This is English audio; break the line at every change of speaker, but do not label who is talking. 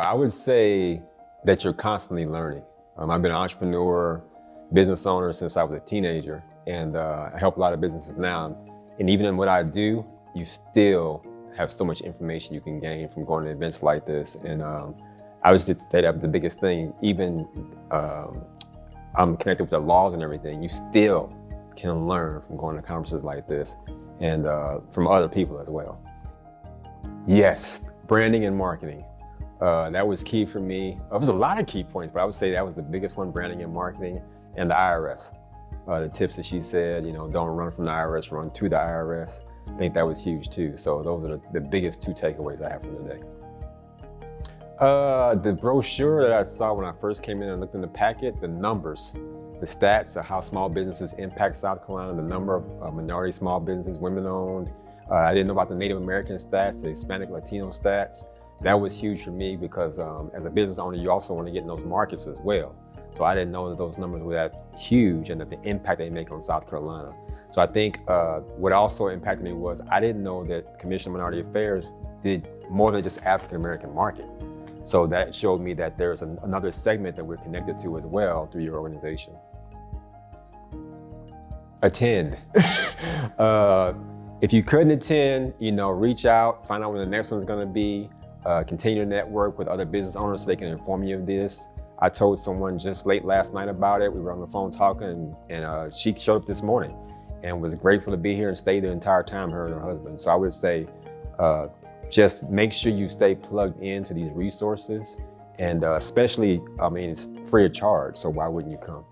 I would say that you're constantly learning. I've been an entrepreneur, business owner since I was a teenager, and I help a lot of businesses now. And even in what I do, you still have so much information you can gain from going to events like this. And I would say that the biggest thing. Even I'm connected with the laws and everything. You still can learn from going to conferences like this and from other people as well. Yes, branding and marketing. That was key for me. There was a lot of key points, but I would say that was the biggest one, branding and marketing, and the IRS. The tips that she said, don't run from the IRS, run to the IRS. I think that was huge too. So those are the biggest two takeaways I have from the day. The brochure that I saw when I first came in and looked in the packet, the numbers, the stats of how small businesses impact South Carolina, the number of minority small businesses, women-owned. I didn't know about the Native American stats, the Hispanic Latino stats. That was huge for me because as a business owner, you also want to get in those markets as well. So I didn't know that those numbers were that huge and that the impact they make on South Carolina. So I think what also impacted me was I didn't know that Commission on Minority Affairs did more than just African American market. So that showed me that there's another segment that we're connected to as well through your organization. Attend. If you couldn't attend, reach out, find out when the next one's gonna be, continue to network with other business owners so they can inform you of this. I told someone just late last night about it. We were on the phone talking and she showed up this morning and was grateful to be here and stayed the entire time, her and her husband. So I would say, just make sure you stay plugged into these resources and especially, it's free of charge, so why wouldn't you come?